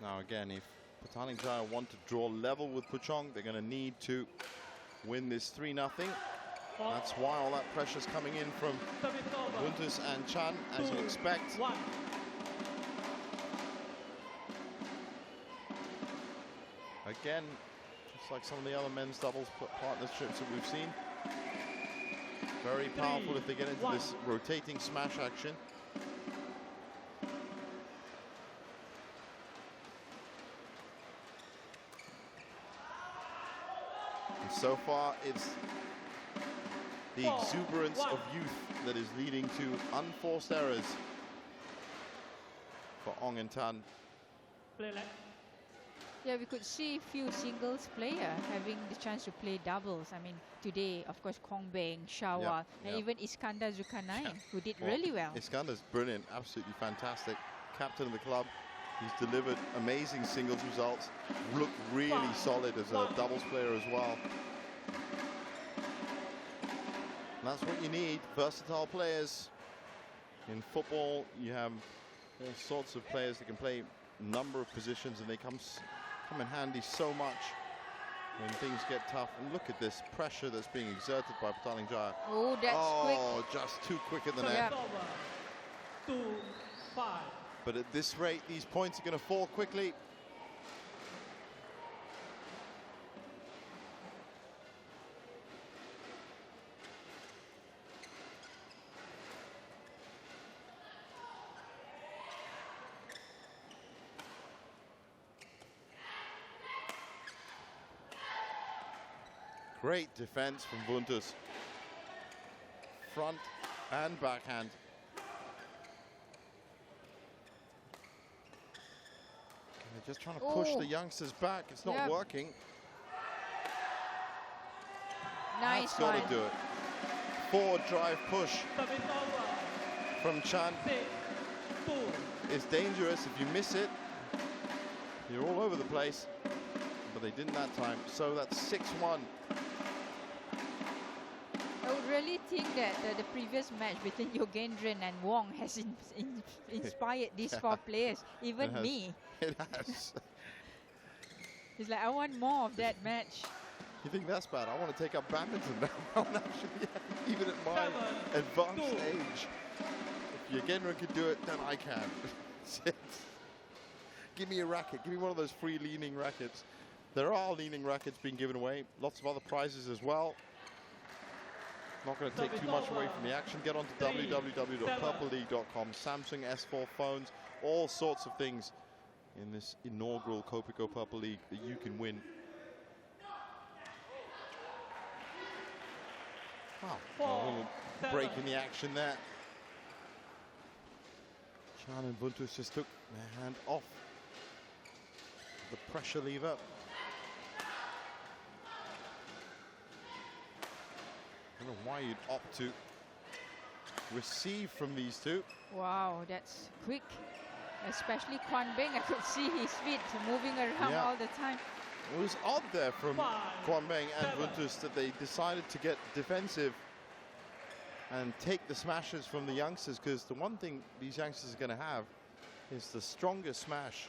Now again, if Petaling Jaya want to draw level with Puchong, they're going to need to win this 3-0. That's why all that pressure's coming in from Buntus and Chan, as you expect. Again, just like some of the other men's doubles partnerships that we've seen. Very powerful if they get into this rotating smash action. And so far, it's the exuberance of youth that is leading to unforced errors for Ong and Tan. Yeah, we could see a few singles player having the chance to play doubles. I mean, today, of course, Kongbeng, Shawwal, and even Iskandar Zulkarnain, who did really well. Iskandar's brilliant, absolutely fantastic. Captain of the club. He's delivered amazing singles results. Looked really solid as a doubles player as well. And that's what you need, versatile players. In football, you have all sorts of players that can play a number of positions, and they come in handy so much when things get tough. And look at this pressure that's being exerted by Petaling Jaya. Oh, that's quick. Oh, just too quick at the net. 2-5. But at this rate, these points are going to fall quickly. Great defense from Buntus. Front and backhand. And they're just trying to push the youngsters back. It's not working. Nice. That's got to do it. Forward drive push from Chan is dangerous. If you miss it, you're all over the place. But they didn't that time. So that's 6-1. I would really think that the previous match between Yogendran and Wong has inspired these four players, even me. It has. It's like, I want more of that match. You think that's bad? I want to take up badminton now. Actually, even at my advanced age. If Yogendran could do it, then I can. Give me a racket. Give me one of those free leaning rackets. There are leaning rackets being given away. Lots of other prizes as well. Not going to take too much away from the action. Get on to www.purpleleague.com. Samsung S4 phones, all sorts of things in this inaugural Kopiko Purple League that you can win. Wow, a little break in the action there. Chan and Buntus just took their hand off the pressure lever. I don't know why you'd opt to receive from these two. Wow, that's quick. Especially Kongbeng, I could see his feet moving around all the time. It was odd there from Kongbeng and Buntus that they decided to get defensive and take the smashes from the youngsters, because the one thing these youngsters are going to have is the strongest smash.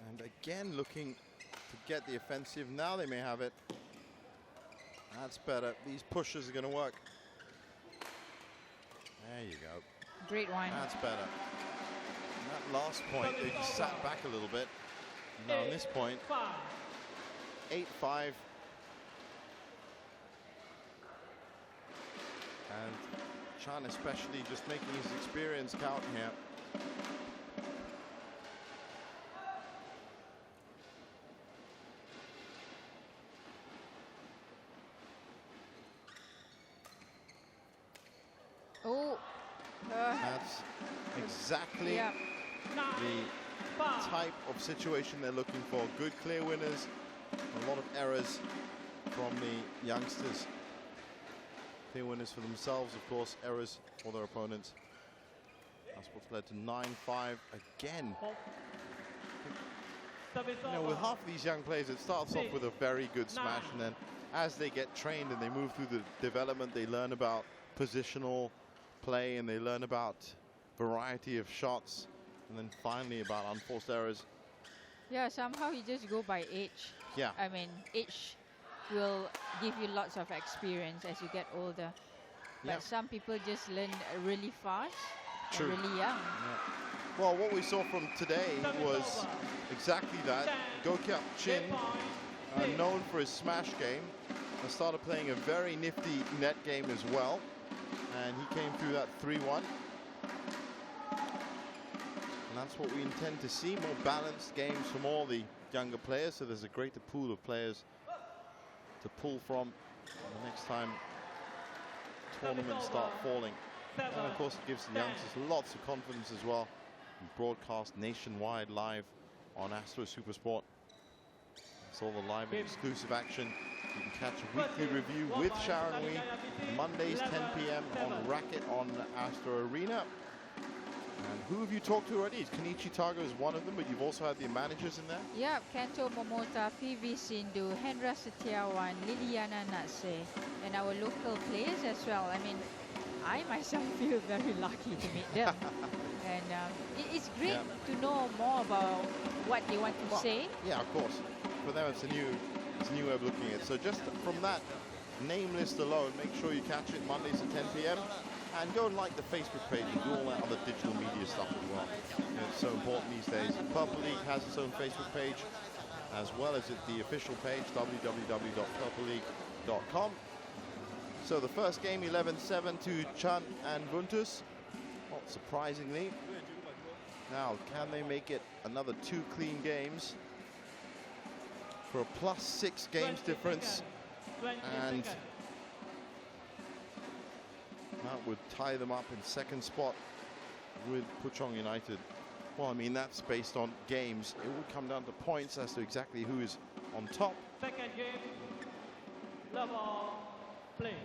And again looking to get the offensive. Now they may have it. That's better. These pushes are going to work. There you go. Great one. That's better. And that last point, they just sat back a little bit. Now on this point, 8-5. And Chan especially just making his experience count here. That's exactly the type of situation they're looking for. Good clear winners, a lot of errors from the youngsters. Clear winners for themselves, of course, errors for their opponents. That's what's led to 9-5 again. You know, with half of these young players, it starts off with a very good smash, and then as they get trained and they move through the development, they learn about positional play and they learn about variety of shots, and then finally about unforced errors. Yeah, somehow you just go by age. Yeah. I mean, age will give you lots of experience as you get older. But some people just learn really fast, and really young. Yeah. Well, what we saw from today was exactly that. Gokyap Chin, known for his smash game, started playing a very nifty net game as well. And he came through that 3-1. And that's what we intend to see, more balanced games from all the younger players. So there's a greater pool of players to pull from the next time tournaments start falling. And of course it gives the youngsters lots of confidence as well. Broadcast nationwide live on Astro Supersport. It's all the live and exclusive action. You can catch a weekly review with Sharon Wee, Mondays 10 p.m. on Racket on Astro Arena. And who have you talked to already? Kenichi Tago is one of them, but you've also had the managers in there? Yeah, Kento Momota, PV Sindhu, Hendra Setiawan, Liliana Natse, and our local players as well. I mean, I myself feel very lucky to meet them. And it's great to know more about what they want to say. Yeah, of course. For them, it's a new way of looking at it. So just from that name list alone, make sure you catch it Mondays at 10 p.m. and go and like the Facebook page and do all that other digital media stuff as well. It's so important these days. Purple League has its own Facebook page, as well as the official page, www.purpleleague.com. So the first game, 11-7 to Chan and Vuntus, not surprisingly. Now, can they make it another 2 clean games for a +6 games difference? And that would tie them up in second spot with Puchong United. Well, I mean, that's based on games. It would come down to points as to exactly who is on top. Second game, level play.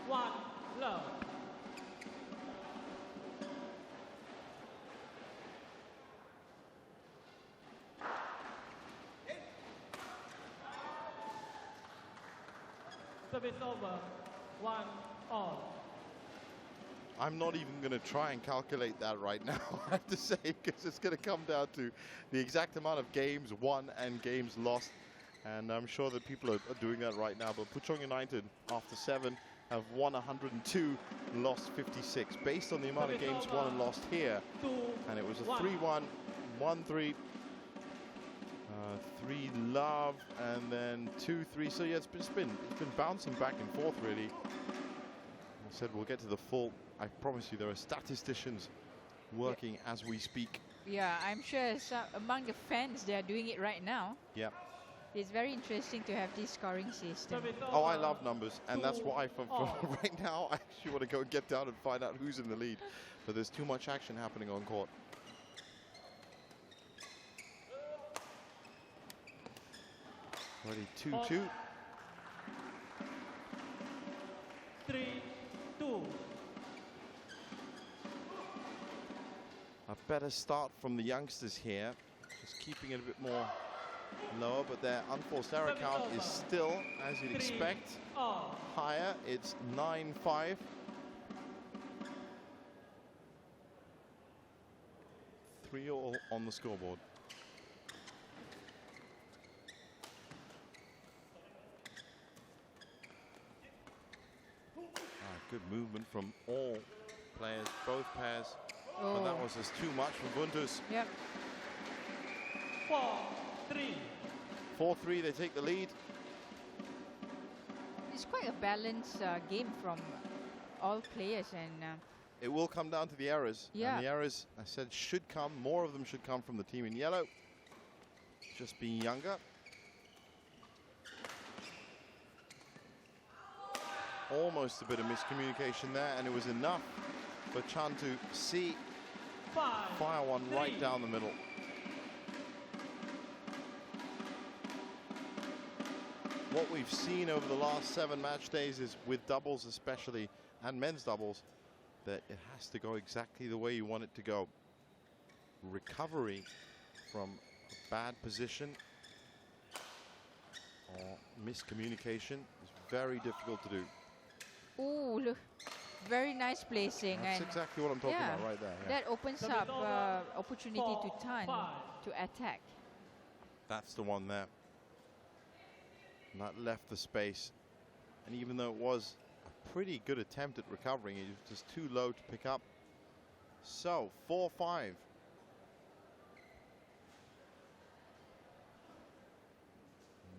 One, love. Service over, 1-all. I'm not even going to try and calculate that right now, I have to say, because it's going to come down to the exact amount of games won and games lost. And I'm sure that people are doing that right now. But Puchong United, after 7, have won 102, lost 56, based on the amount of games won and lost here. And it was a 3-1, 1-3, 3-love, and then 2-3. So yeah, it's been bouncing back and forth really. I said we'll get to the full. I promise you, there are statisticians working as we speak. Yeah, I'm sure among the fans they are doing it right now. Yeah. It's very interesting to have this scoring system. Oh, I love numbers, and that's why for right now I actually want to go and get down and find out who's in the lead. But there's too much action happening on court. Ready, 2-2. 3-2. A better start from the youngsters here. Just keeping it a bit more lower, but their unforced error count is still, as you'd expect, higher. It's 9-5. Three all on the scoreboard. Good movement from all players, both pairs. Oh. But that was just too much from Buntus. Yep. 4-3. 4-3, they take the lead. It's quite a balanced game from all players, and it will come down to the errors. Yeah. And the errors, I said, should come. More of them should come from the team in yellow. Just being younger. Almost a bit of miscommunication there, and it was enough for Chan to see fire one right down the middle. what we've seen over the last 7 match days is, with doubles especially, and men's doubles, that it has to go exactly the way you want it to go. Recovery from a bad position or miscommunication is very difficult to do. Oh, look, very nice placing. That's and exactly what I'm talking about right there. Yeah. that opens up opportunity to turn, to attack. That's the one there. And that left the space. And even though it was a pretty good attempt at recovering, it was just too low to pick up. So, 4-5.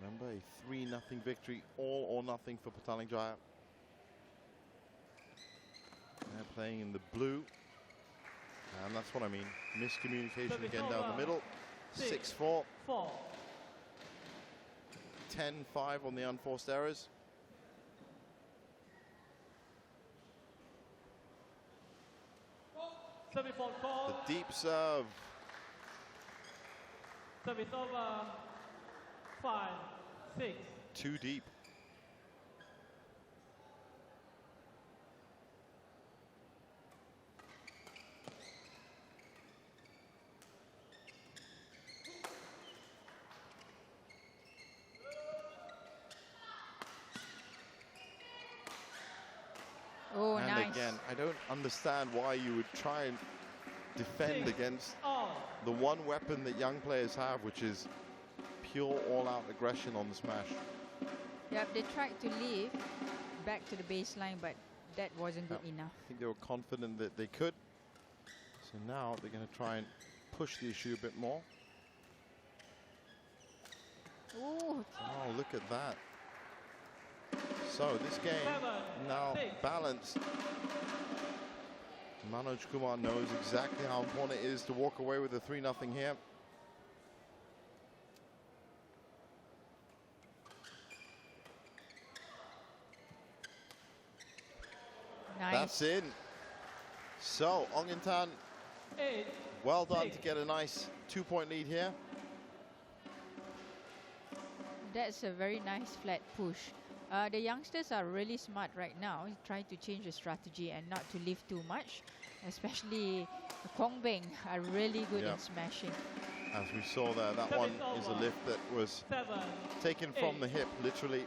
Remember, a 3-0 victory, all or nothing for Petaling Jaya. They're playing in the blue. And that's what I mean. Miscommunication again down the middle. 6-4. 10-5 on the unforced errors. The deep serve. Service over. 5-6. Too deep. Oh, and nice. again, I don't understand why you would try and defend against the one weapon that young players have, which is pure all-out aggression on the smash. Yep, they tried to leave back to the baseline, but that wasn't good enough. I think they were confident that they could. So now they're going to try and push the issue a bit more. Ooh. Oh, look at that. So this game now balanced. Manoj Kumar knows exactly how important it is to walk away with a 3-0 here. Nice. That's in. So Ong Tan, well done to get a nice 2-point lead here. That's a very nice flat push. The youngsters are really smart right now, trying to change the strategy and not to lift too much. Especially Kongbeng are really good in smashing. As we saw there, that one is a lift that was taken from the hip, literally.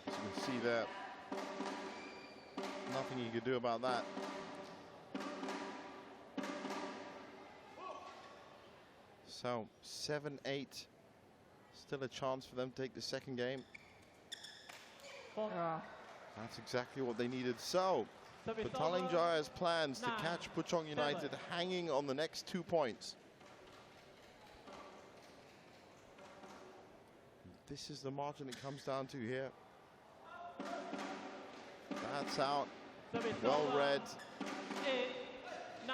As you can see there, nothing you could do about that. So 7-8, still a chance for them to take the second game. That's exactly what they needed. So Petaling Jaya's plans to catch Puchong United hanging on the next 2 points. This is the margin it comes down to here. That's out. Well read. 8-9.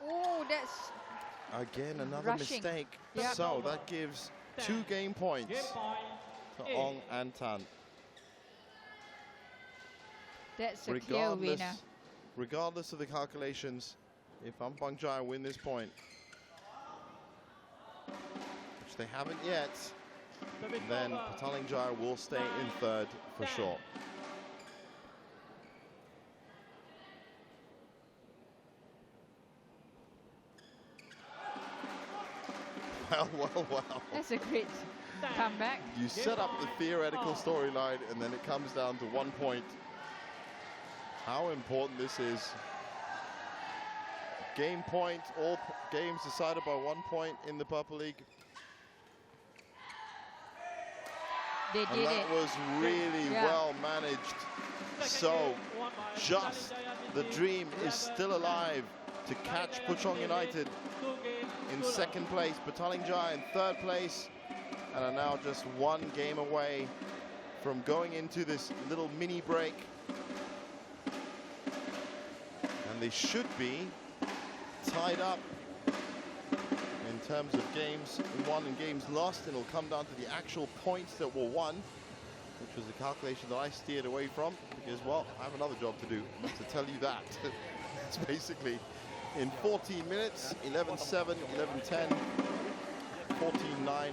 Oh, that's Again, another rushing. mistake. Yep. So that gives 2 game points to Ong Tan. that's a clear winner. Regardless of the calculations, if Ampang Jaya win this point, which they haven't yet, then Petaling Jaya will stay in third for sure. Well. That's a great comeback. You set up the theoretical storyline and then it comes down to 1 point. How important this is. Game point, all games decided by 1 point in the Purple League. They And did that it. was really well managed. So just the dream is still alive to catch Puchong United in second place, Petaling Jaya in third place, and are now just 1 game away from going into this little mini break. And they should be tied up in terms of games won and games lost, and it'll come down to the actual points that were won, which which was the calculation that I steered away from because, well, I have another job to do to tell you that. It's basically in 14 minutes, 11-7, 11-10, 14-9.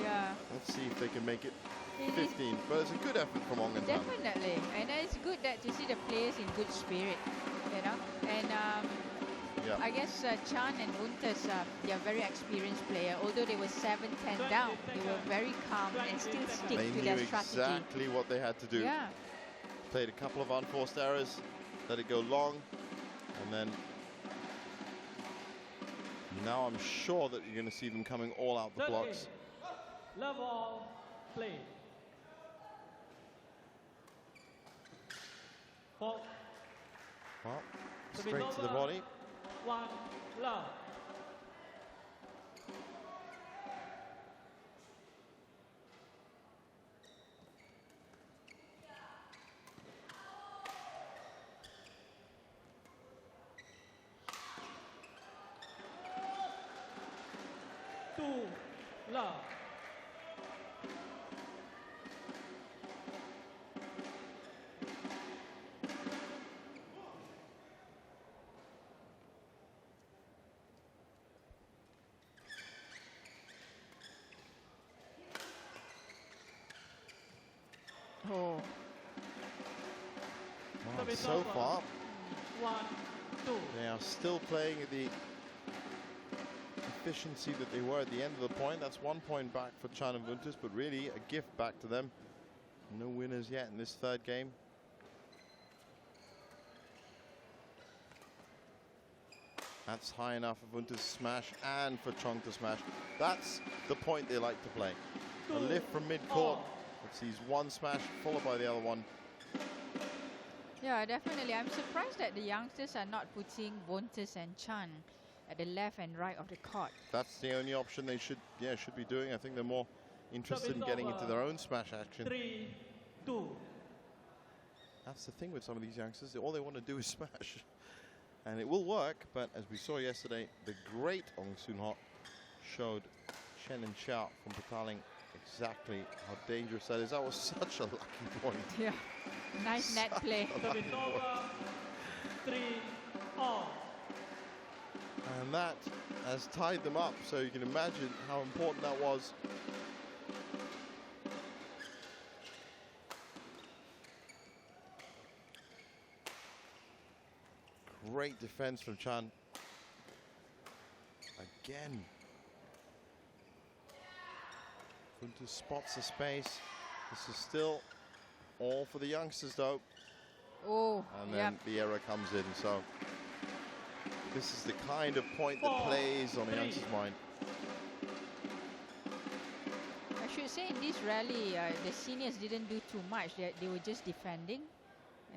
Yeah. Let's see if they can make it It is 15. But it's a good effort from Ongentan. definitely, and it's good that to see the players in good spirit, you know. And Yeah. I guess Chan and Wuntas, they are very experienced player. Although they were 7-10 down, they were very calm and still stick They to knew their strategy. exactly what they had to do. Yeah. Played a couple of unforced errors, let it go long, and then now I'm sure that you're going to see them coming all out the blocks. Level play. Four. Well, straight to the body. 1 love. Two love. Oh. Well, so far, 1, 2. they are still playing at the efficiency that they were at the end of the point. That's 1 point back for Chan and Wuntas, but really a gift back to them. No winners yet in this third game. That's high enough for Wuntas to smash and for Chong to smash. That's the point they like to play. A lift from mid-court. It sees one smash followed by the other one. Yeah, definitely. I'm surprised that the youngsters are not putting Wuntas and Chan at the left and right of the court. That's the only option they should be doing. I think they're more interested in getting into their own smash action. 3, 2. That's the thing with some of these youngsters. All they want to do is smash. And it will work, but as we saw yesterday, the great Ong Soon Ho showed Chen and Xiao from Petaling exactly how dangerous that is. That was such a lucky point. Yeah, nice net play. Service over. 3 all. And that has tied them up, so you can imagine how important that was. Great defense from Chan. Again. Wuntas spots the space. This is still all for the youngsters though. Oh, And then the error comes in, so this is the kind of point that 4, plays on a 3. youngster's mind. I should say in this rally, the seniors didn't do too much. They were just defending.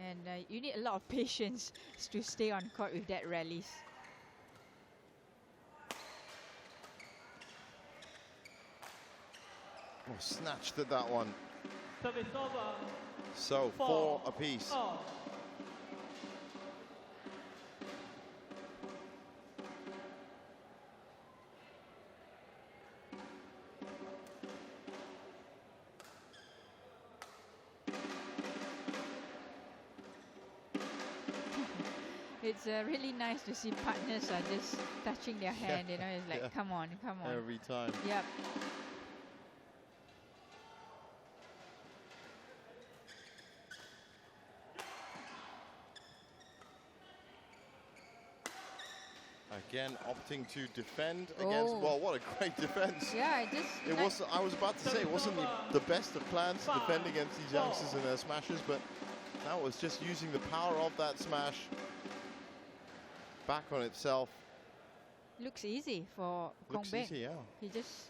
And you need a lot of patience to stay on court with that rallies. Oh, snatched at that one. Service over. So 4 apiece. All. It's really nice to see partners are just touching their hand, you know, it's like, Yeah. come on, come on. Every time. Yep. Again, opting to defend against, Oh. well, what a great defense. Yeah, it just... It like- was, I was about to say, it wasn't the best of plans to defend against these youngsters and their smashes, but that was just using the power of that smash back on itself. looks easy for Kong Looks Beng. easy, yeah. He just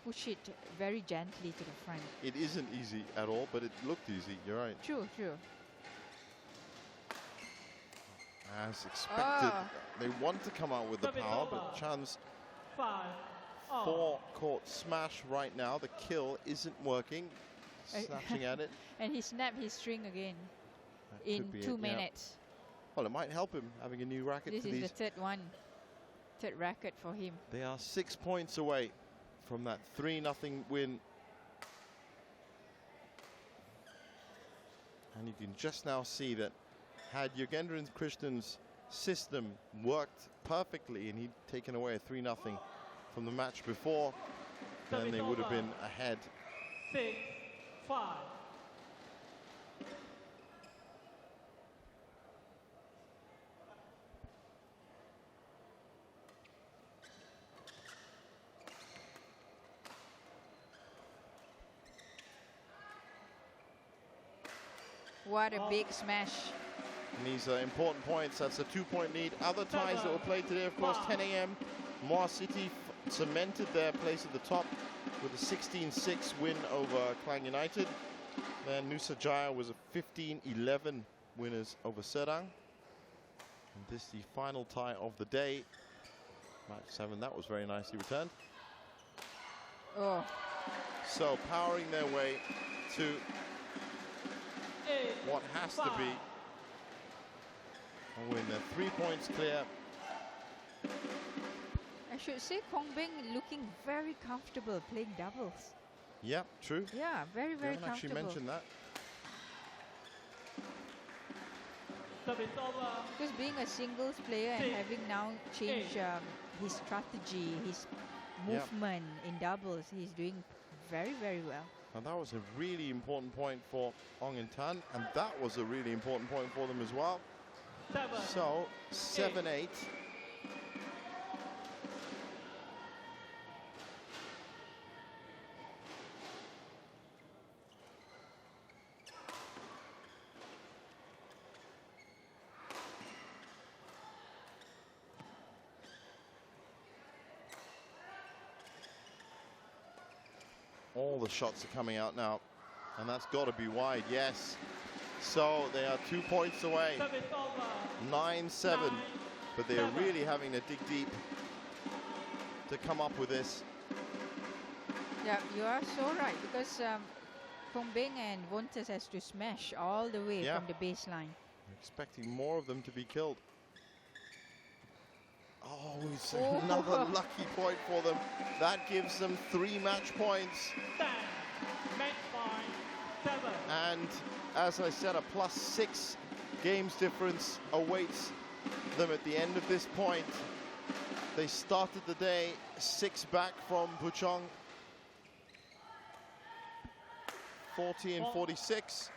push it very gently to the front. It isn't easy at all, but it looked easy. You're right. True, true. As expected, Ah. they want to come out with the Service power, over. but Chan's 5 all. 4-court smash right now. The kill isn't working. Snatching at it. And he snapped his string again That in could be 2 it, yeah. minutes. Well, it might help him having a new racket This for is these. the third one. Third racket for him. They are 6 points away from that 3-0 win. And you can just now see that had Yogendra and Krishnan's system worked perfectly and he'd taken away a 3-0 from the match before, then they would have been ahead. 6-5. What a big smash. And these are important points. That's a 2-point lead. Other ties that were played today, of course, 10 a.m. Moa City cemented their place at the top with a 16-6 win over Klang United. Then Nusa Jaya was a 15-11 winners over Serang. And this is the final tie of the day. Match 7, that was very nicely returned. Oh. So powering their way to what has to be a win. They're 3 points clear. I should say Kongbing looking very comfortable playing doubles. Yeah, true. Yeah, very, very I haven't actually comfortable. mentioned that. Service over. Because being a singles player and having now changed his strategy, his movement in doubles, he's doing very, very well. And that was a really important point for Ong and Tan, and that was a really important point for them as well. So 7-8. All the shots are coming out now, and that's got to be wide, yes. So they are 2 points away, 9-7, but they are really having to dig deep to come up with this. Yeah, you are so right, because Kongbing and Vontes has to smash all the way from the baseline. I'm expecting more of them to be killed. Oh, it's another lucky point for them. That gives them 3 match points. 10, match point, 7. And as I said, a +6 games difference awaits them at the end of this point. They started the day 6 back from Puchong. 40 and 46.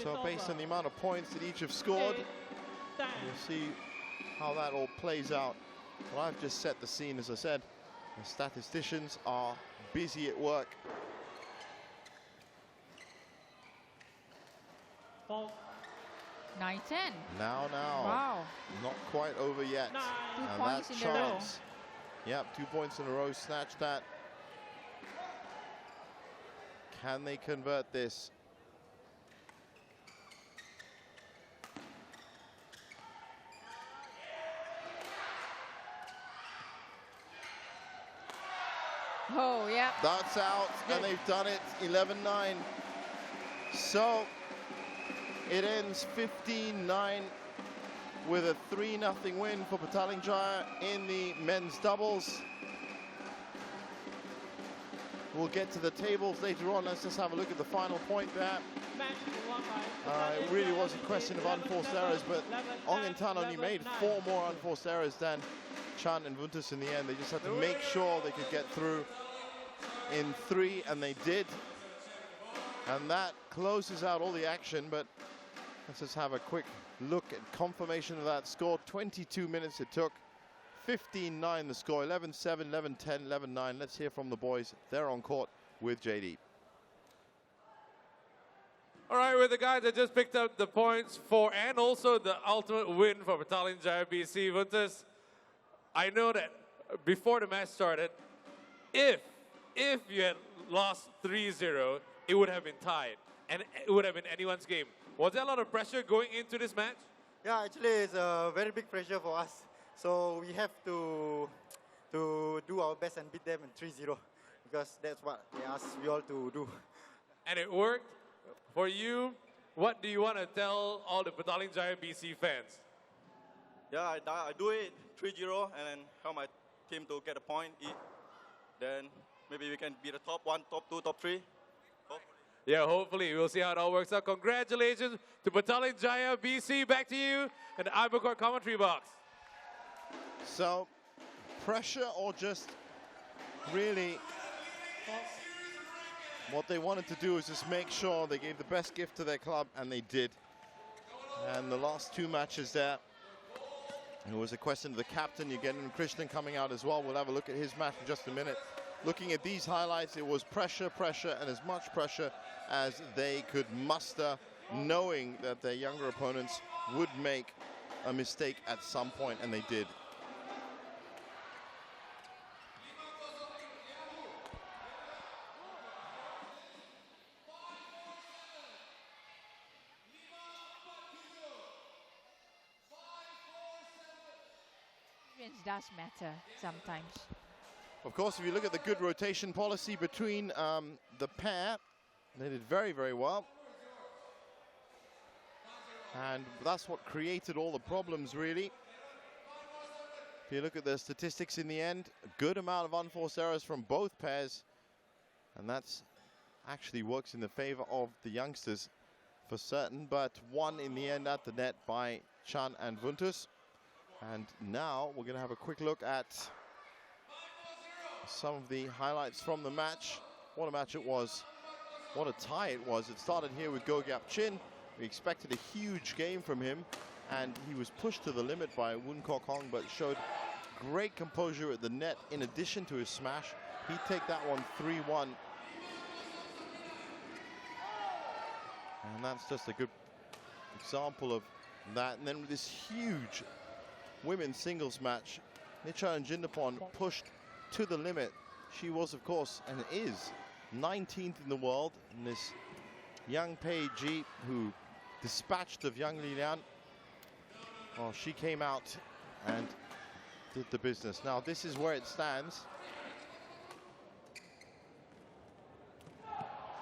So based on the amount of points that each have scored, we'll see how that all plays out. Well, I've just set the scene, as I said. The statisticians are busy at work. 9-10. Now. Wow. Not quite over yet. 9. 2 And points that in a row. chance. Yep, 2 points in a row. Snatch that. Can they convert this? Oh, yeah. That's out, and they've done it. 11-9. So it ends 15-9 with a 3-0 win for Petaling Jaya in the men's doubles. We'll get to the tables later on. Let's just have a look at the final point there. It really was a question of unforced errors, but Ong and Tan only made 4 more unforced errors than Chan and Vuntus in the end. They just had to make sure they could get through in 3, and they did. And that closes out all the action, but let's just have a quick look at confirmation of that score. 22 minutes it took. 15-9 the score, 11-7, 11-10, 11-9. Let's hear from the boys. They're on court with JD. All right, with the guys that just picked up the points for and also the ultimate win for Petaling Jaya BC. Vuntus, I know that before the match started, if you had lost 3-0, it would have been tied, and it would have been anyone's game. Was there a lot of pressure going into this match? Yeah, actually, it's a very big pressure for us. So we have to do our best and beat them in 3-0, because that's what they asked we all to do. And it worked. For you, what do you want to tell all the Petaling Jaya BC fans? Yeah, I do it 3-0 and then help my team to get a point. Then maybe we can be the top 1, top 2, top 3. Yeah, hopefully we'll see how it all works out. Congratulations to Petaling Jaya BC. Back to you in the Ibercourt commentary box. So, pressure or just really what they wanted to do is just make sure they gave the best gift to their club, and they did. And the last two matches there, it was a question of the captain, Eugenio Krishnan, coming out as well. We'll have a look at his match in just a minute. Looking at these highlights, it was pressure, pressure, and as much pressure as they could muster, knowing that their younger opponents would make a mistake at some point, and they did. Experience does matter sometimes. Of course, if you look at the good rotation policy between the pair, they did very, very well. And that's what created all the problems, really. If you look at the statistics in the end, a good amount of unforced errors from both pairs. And that's actually works in the favor of the youngsters for certain. But one in the end at the net by Chan and Wuntus. And now we're going to have a quick look at some of the highlights from the match. What a match it was. What a tie it was. It started here with Go Gap Chin. We expected a huge game from him, and he was pushed to the limit by Woon Kok Hong, but showed great composure at the net in addition to his smash. He'd take that one 3-1. And that's just a good example of that. And then with this huge women's singles match, Nicha and Jindapon pushed to the limit. She was, of course, and is 19th in the world. And this young Pei Ji, who dispatched of young Li Lian, well, she came out and did the business. Now, this is where it stands.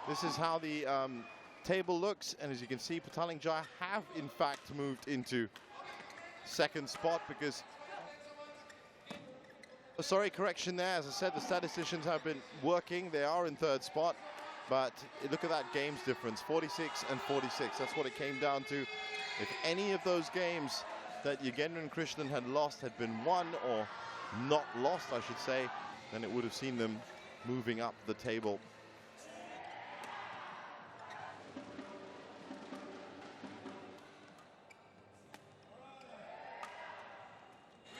This is how the table looks. And as you can see, Petaling Jaya have, in fact, moved into second spot because... Sorry, correction there. As I said, the statisticians have been working. They are in third spot. But look at that games difference, 46 and 46. That's what it came down to. If any of those games that Eugenio and Krishnan had lost had been won, or not lost, I should say, then it would have seen them moving up the table.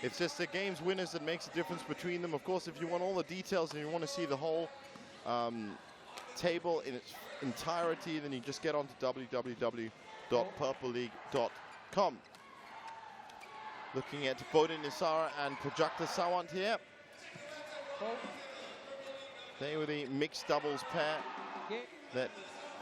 It's just the game's winners that makes a difference between them. Of course, if you want all the details and you want to see the whole table in its entirety, then you just get onto www.purpleleague.com. Looking at Bodin Nisara and Prajakta Sawant here. They were the mixed doubles pair that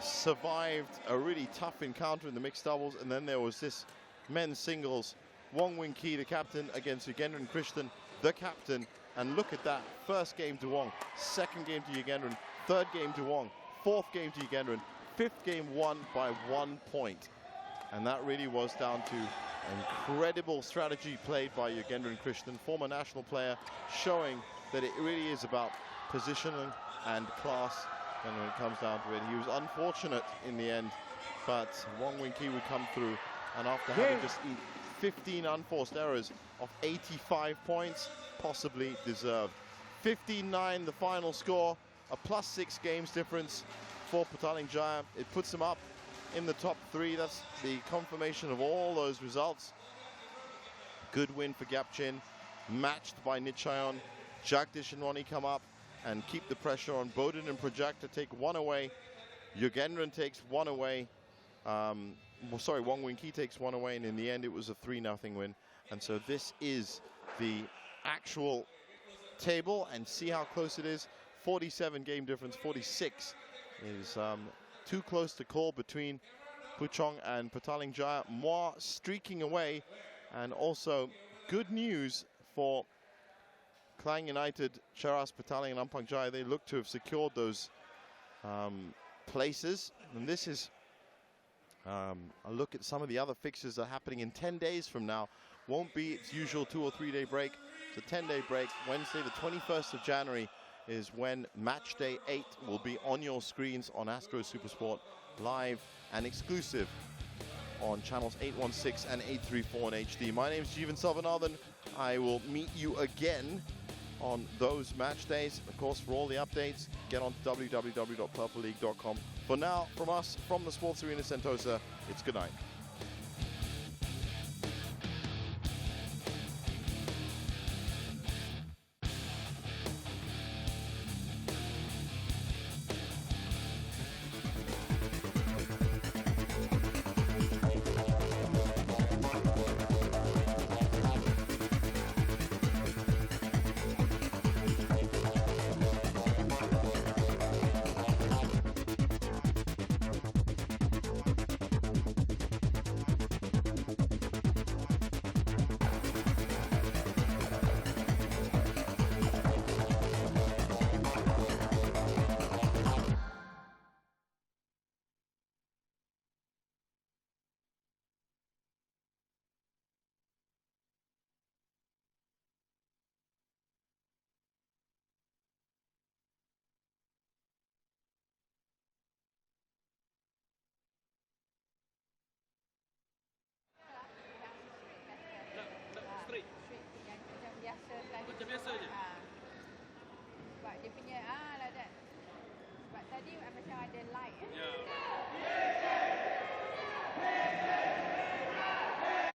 survived a really tough encounter in the mixed doubles, and then there was this men's singles. Wong Wing Ki, the captain, against Eugenio and Krishnan, the captain. And look at that. First game to Wong, second game to Eugenio, third game to Wong, fourth game to Eugenio, fifth game won by 1 point. And that really was down to incredible strategy played by Eugenio and Krishnan, former national player, showing that it really is about positioning and class. And when it comes down to it, he was unfortunate in the end, but Wong Wing Ki would come through. And after having just 15 unforced errors of 85 points, possibly deserved. 15-9 the final score, a +6 games difference for Petaling Jaya. It puts them up in the top 3. That's the confirmation of all those results. Good win for Gapchin, matched by Nichayon. Jagdish and Ronnie come up and keep the pressure on. Bodin and Project to take one away. Yugendran takes one away. Wong Wing Ki takes one away, and in the end it was a 3-0 win. And so this is the actual table, and see how close it is. 47 game difference, 46 is too close to call between Puchong and Petaling Jaya. Moa streaking away, and also good news for Klang United, Charas, Petaling and Ampang Jaya. They look to have secured those places, and this is a look at some of the other fixtures that are happening in 10 days from now. Won't be its usual 2 or 3 day break. It's a 10-day break. Wednesday, the 21st of January, is when match day 8 will be on your screens on Astro Supersport, live and exclusive on channels 816 and 834 in HD. My name is Jeevan Selvanathan. I will meet you again on those match days. Of course, for all the updates, get on to www.purpleleague.com. For now, from us, from the Sports Arena Sentosa, it's good night. Macam biasa je. Sebab dia punya